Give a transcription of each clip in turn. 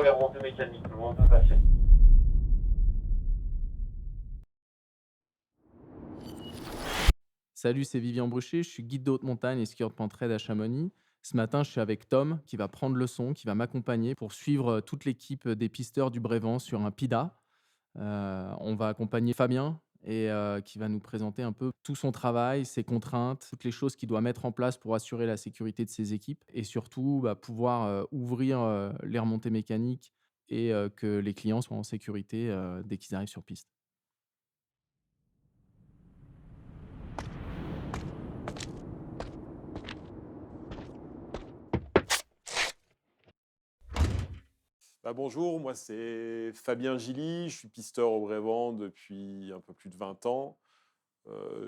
première remontée mécanique, tout le monde peut passer. Salut, c'est Vivian Brucher, je suis guide de haute montagne et skieur de pentraide à Chamonix. Ce matin, je suis avec Tom qui va prendre le son, qui va m'accompagner pour suivre toute l'équipe des pisteurs du Brévent sur un PIDA. On va accompagner Fabien et qui va nous présenter un peu tout son travail, ses contraintes, toutes les choses qu'il doit mettre en place pour assurer la sécurité de ses équipes et surtout pouvoir ouvrir les remontées mécaniques et que les clients soient en sécurité dès qu'ils arrivent sur piste. Bonjour, moi c'est Fabien Gilly, je suis pisteur au Brévent depuis un peu plus de 20 ans.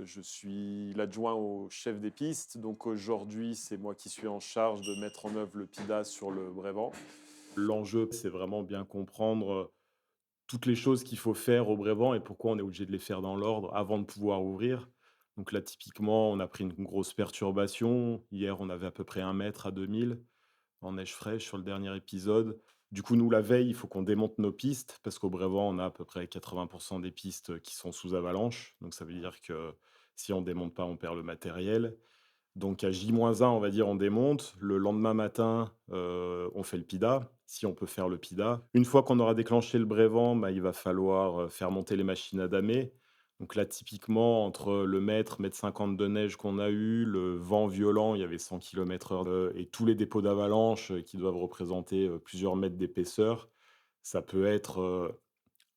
Je suis l'adjoint au chef des pistes, donc aujourd'hui c'est moi qui suis en charge de mettre en œuvre le PIDA sur le Brévent. L'enjeu, c'est vraiment bien comprendre toutes les choses qu'il faut faire au Brévent et pourquoi on est obligé de les faire dans l'ordre avant de pouvoir ouvrir. Donc là, typiquement, on a pris une grosse perturbation. Hier, on avait à peu près 1 mètre à 2000 en neige fraîche sur le dernier épisode. Du coup, nous, la veille, il faut qu'on démonte nos pistes parce qu'au Brévent, on a à peu près 80% des pistes qui sont sous avalanche. Donc, ça veut dire que si on démonte pas, on perd le matériel. Donc, à J-1, on va dire, on démonte. Le lendemain matin, on fait le PIDA, si on peut faire le PIDA. Une fois qu'on aura déclenché le Brévent, il va falloir faire monter les machines à damer. Donc là, typiquement, entre le mètre 50 de neige qu'on a eu, le vent violent, il y avait 100 km/h, et tous les dépôts d'avalanche qui doivent représenter plusieurs mètres d'épaisseur, ça peut être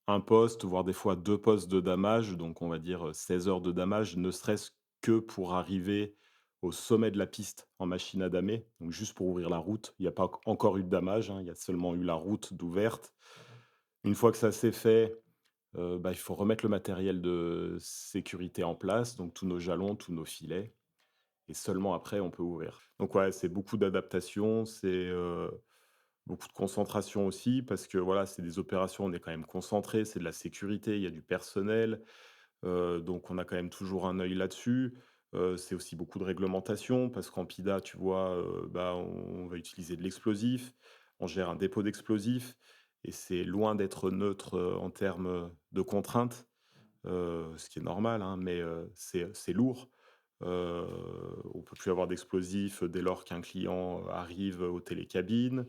un poste, voire des fois 2 postes de damage, donc on va dire 16 heures de damage, ne serait-ce que pour arriver au sommet de la piste en machine à damer, donc juste pour ouvrir la route. Il n'y a pas encore eu de damage, hein, il y a seulement eu la route d'ouverte. Une fois que ça s'est fait, il faut remettre le matériel de sécurité en place, donc tous nos jalons, tous nos filets et seulement après on peut ouvrir. Donc ouais, c'est beaucoup d'adaptation, c'est, beaucoup de concentration aussi parce que voilà, c'est des opérations, on est quand même concentré, c'est de la sécurité, il y a du personnel, donc on a quand même toujours un œil là-dessus. C'est aussi beaucoup de réglementation parce qu'en PIDA, tu vois, on va utiliser de l'explosif, on gère un dépôt d'explosifs et c'est loin d'être neutre, en termes, de contraintes, ce qui est normal, hein, mais c'est lourd. Heu, on peut plus avoir d'explosifs dès lors qu'un client arrive aux télécabines.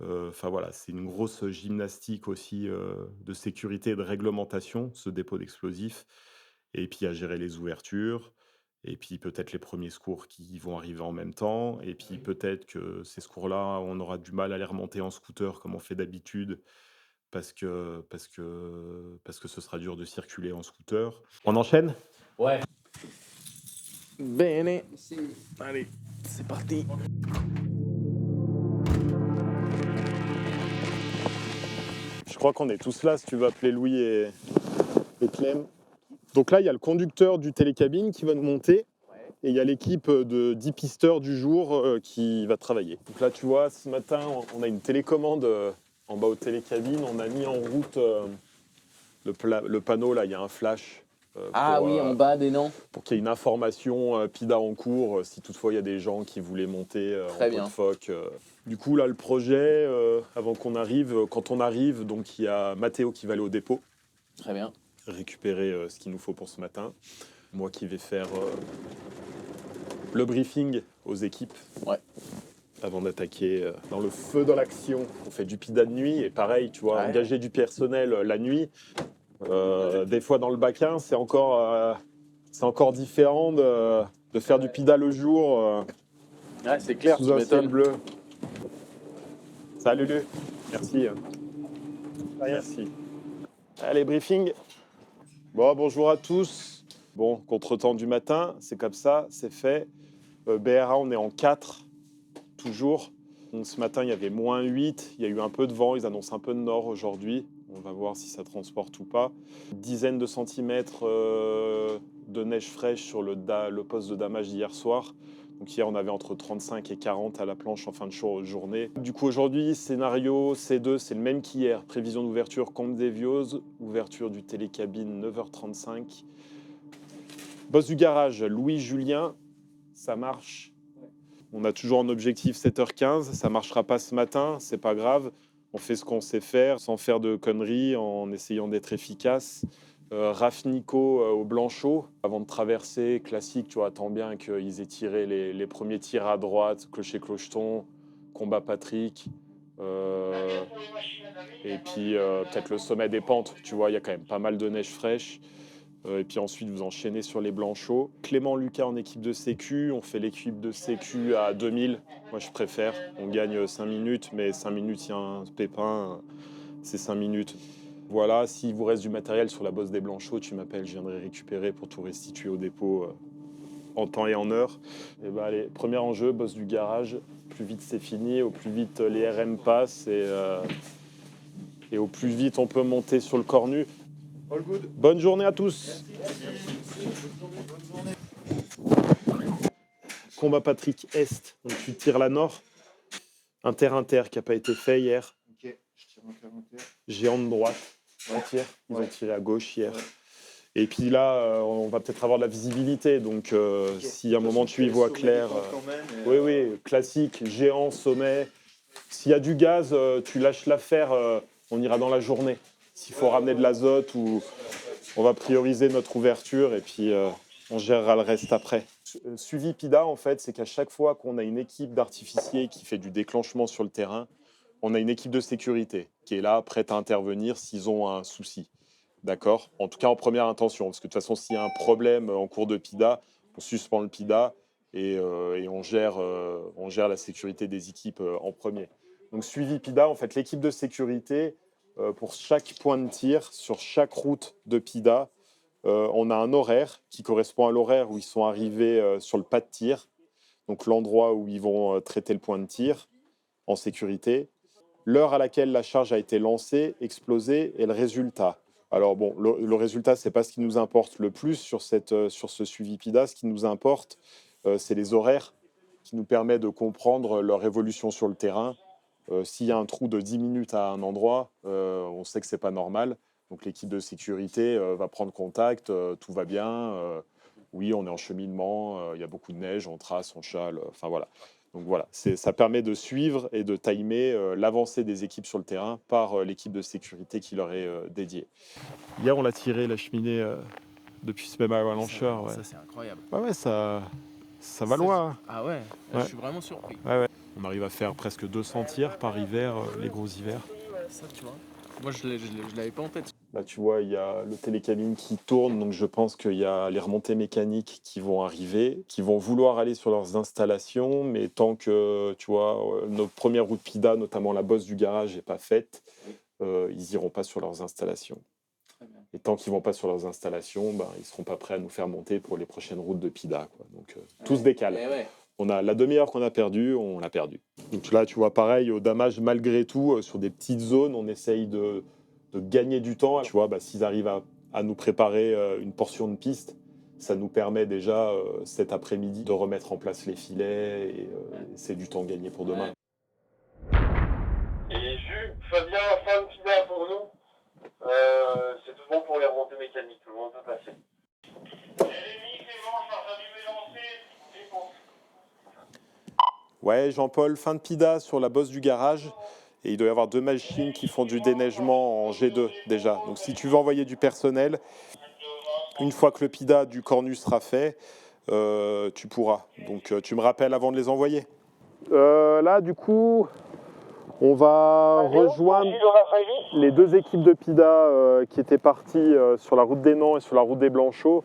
Enfin voilà, c'est une grosse gymnastique aussi, de sécurité et de réglementation, ce dépôt d'explosifs et puis à gérer les ouvertures et puis peut-être les premiers secours qui vont arriver en même temps et puis peut-être que ces secours-là, on aura du mal à les remonter en scooter comme on fait d'habitude parce que ce sera dur de circuler en scooter. On enchaîne? Ouais. Bene. Allez, c'est parti. Je crois qu'on est tous là, si tu veux appeler Louis et Clem. Donc là, il y a le conducteur du télécabine qui va nous monter. Et il y a l'équipe de 10 pisteurs du jour qui va travailler. Donc là, tu vois, ce matin, on a une télécommande en bas aux télécabines. On a mis en route le panneau, là, il y a un flash Ah oui, en bas des noms. pour qu'il y ait une information PIDA en cours, si toutefois il y a des gens qui voulaient monter Très en bien. pot de phoque. Du coup, là, le projet, avant qu'on arrive, quand on arrive, donc il y a Mathéo qui va aller au dépôt, Très bien. récupérer ce qu'il nous faut pour ce matin. Moi qui vais faire le briefing aux équipes. Ouais. Avant d'attaquer dans le feu de l'action. On fait du PIDA de nuit et pareil, tu vois, Ouais. engager du personnel la nuit. Des fois dans le baquin, c'est encore différent de faire du PIDA le jour Ouais, c'est clair, sous tu un ciel m'étonnes. bleu. Salut Lulu, merci. Merci. Allez, briefing. Bon, bonjour à tous. Bon, contretemps du matin, c'est comme ça, c'est fait. BRA, on est en 4, toujours. Donc, ce matin, il y avait -8, il y a eu un peu de vent, ils annoncent un peu de nord aujourd'hui. On va voir si ça transporte ou pas. Une dizaine de centimètres de neige fraîche sur le poste de damage d'hier soir. Donc hier, on avait entre 35 et 40 à la planche en fin de journée. Du coup, aujourd'hui, scénario C2, c'est le même qu'hier. Prévision d'ouverture Comte des Vioses, ouverture du télécabine 9h35. Boss du garage, Louis Julien, ça marche. On a toujours un objectif 7h15, ça ne marchera pas ce matin, c'est pas grave. On fait ce qu'on sait faire, sans faire de conneries, en essayant d'être efficace. RAF Nico au Blanchot, avant de traverser, classique, tu vois, attends bien qu'ils aient tiré les premiers tirs à droite, clocher-clocheton, combat Patrick. Et puis peut-être le sommet des pentes, tu vois, il y a quand même pas mal de neige fraîche. Et puis ensuite, vous enchaînez sur les Blanchots. Clément Lucas en équipe de sécu, on fait l'équipe de sécu à 2000. Moi, je préfère. On gagne 5 minutes, mais 5 minutes, il y a un pépin, c'est 5 minutes. Voilà, s'il vous reste du matériel sur la bosse des Blanchots, tu m'appelles, je viendrai récupérer pour tout restituer au dépôt en temps et en heure. Et ben allez, premier enjeu, bosse du garage. Plus vite c'est fini, au plus vite les RM passent et au plus vite on peut monter sur le cornu. All good. Bonne journée à tous. Combat Patrick Est, donc tu tires la nord. Inter qui n'a pas été fait hier. Ok, je tire inter. Géant de droite. On tire. Ils ont tiré à gauche hier. Ouais. Et puis là, on va peut-être avoir de la visibilité. Donc, si à un moment tu y vois clair. Oui, classique, géant, sommet. S'il y a du gaz, tu lâches l'affaire, on ira dans la journée. S'il faut ramener de l'azote, ou on va prioriser notre ouverture et puis on gérera le reste après. Suivi PIDA, en fait, c'est qu'à chaque fois qu'on a une équipe d'artificiers qui fait du déclenchement sur le terrain, on a une équipe de sécurité qui est là, prête à intervenir s'ils ont un souci. D'accord ? En tout cas, en première intention. Parce que de toute façon, s'il y a un problème en cours de PIDA, on suspend le PIDA et on gère la sécurité des équipes en premier. Donc, suivi PIDA, en fait, l'équipe de sécurité, pour chaque point de tir, sur chaque route de PIDA, on a un horaire qui correspond à l'horaire où ils sont arrivés sur le pas de tir, donc l'endroit où ils vont traiter le point de tir en sécurité, l'heure à laquelle la charge a été lancée, explosée et le résultat. Alors bon, le résultat, ce n'est pas ce qui nous importe le plus sur ce suivi PIDA. Ce qui nous importe, c'est les horaires qui nous permettent de comprendre leur évolution sur le terrain. S'il y a un trou de 10 minutes à un endroit, on sait que ce n'est pas normal. Donc l'équipe de sécurité va prendre contact, tout va bien. Oui, on est en cheminement, il y a beaucoup de neige, on trace, on chale, enfin voilà. Donc voilà, ça permet de suivre et de timer l'avancée des équipes sur le terrain par l'équipe de sécurité qui leur est dédiée. Hier, on l'a tiré, la cheminée, depuis ce même avalancheur. Ça, c'est incroyable. Ouais, ça va loin. Ah ouais, je suis vraiment surpris. Ouais. On arrive à faire presque 200 tirs par hiver, les gros hivers. Ça, tu vois. Moi, je l'avais pas en tête. Là, tu vois, il y a le télécabine qui tourne, donc je pense qu'il y a les remontées mécaniques qui vont arriver, qui vont vouloir aller sur leurs installations, mais tant que, tu vois, nos premières routes PIDA, notamment la bosse du garage, n'est pas faite, ils n'iront pas sur leurs installations. Et tant qu'ils ne vont pas sur leurs installations, ils ne seront pas prêts à nous faire monter pour les prochaines routes de PIDA, quoi. Donc, tout se décale. On a la demi-heure qu'on a perdue, on l'a perdue. Donc là, tu vois, pareil, au damage, malgré tout, sur des petites zones, on essaye de gagner du temps. Tu vois, s'ils arrivent à nous préparer une portion de piste, ça nous permet déjà cet après-midi de remettre en place les filets et c'est du temps gagné pour demain. Et Jules, Fabien, fin de PIDA pour nous. C'est tout bon pour les remontées mécaniques, tout le monde peut passer. Ouais, Jean-Paul, fin de PIDA sur la bosse du garage. Et il doit y avoir 2 machines qui font du déneigement en G2 déjà. Donc si tu veux envoyer du personnel, une fois que le PIDA du cornu sera fait, tu pourras. Donc tu me rappelles avant de les envoyer. Là, du coup, on va rejoindre les 2 équipes de PIDA qui étaient parties sur la route des Nans et sur la route des Blanchots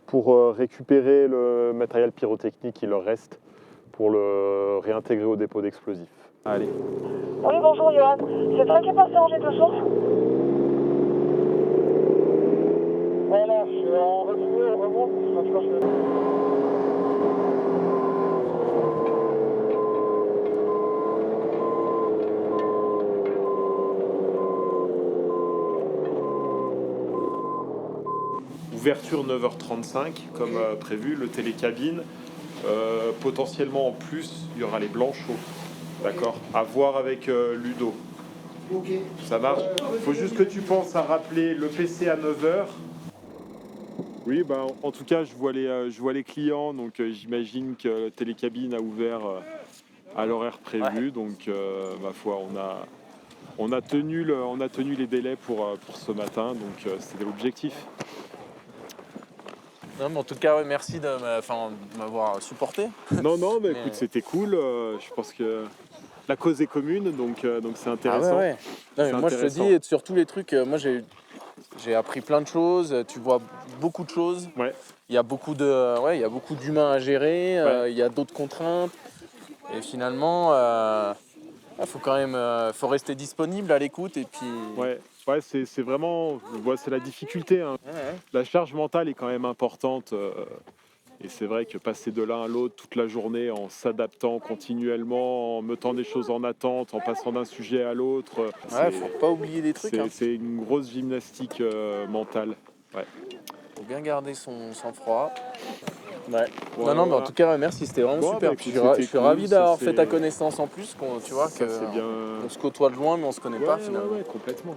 pour récupérer le matériel pyrotechnique qui leur reste pour le réintégrer au dépôt d'explosifs. Allez. Oui, bonjour Johan. C'est toi qui est passé en G2 source? Voilà, je suis en retour, on remonte. Ouverture 9h35, comme prévu, le télécabine. Potentiellement en plus, il y aura les Blanchots. D'accord. À voir avec Ludo. Ok. Ça marche. Il faut juste que tu penses à rappeler le PC à 9h. Oui, en tout cas, je vois les clients, donc j'imagine que le télécabine a ouvert à l'horaire prévu. Ouais. Donc, ma foi, on a tenu les délais pour ce matin, donc c'était l'objectif. Non, mais en tout cas, ouais, merci de m'avoir supporté. Non, mais Mais- écoute, c'était cool. Je pense que la cause est commune, donc c'est intéressant. ouais. Non, mais C'est moi, je te intéressant. dis, sur tous les trucs, moi, j'ai appris plein de choses. Tu vois beaucoup de choses. Ouais. Il y a beaucoup d'humains à gérer. Il y a d'autres contraintes. Et finalement, faut quand même, faut rester disponible à l'écoute et puis. Ouais, c'est vraiment, c'est la difficulté, hein. Ouais. La charge mentale est quand même importante. Et c'est vrai que passer de l'un à l'autre toute la journée en s'adaptant continuellement, en mettant des choses en attente, en passant d'un sujet à l'autre, Ouais, faut pas oublier des trucs. c'est une grosse gymnastique mentale. Faut bien garder son sang-froid. Ouais. Voilà, non, mais en tout cas, merci, c'était vraiment Bon, super. bah, Puis écoute, je c'était suis cool, ravi ça, d'avoir c'est- fait ta connaissance en plus, tu vois, Ça, c'est bien. on se côtoie de loin, mais on se connaît pas finalement. Ouais, complètement.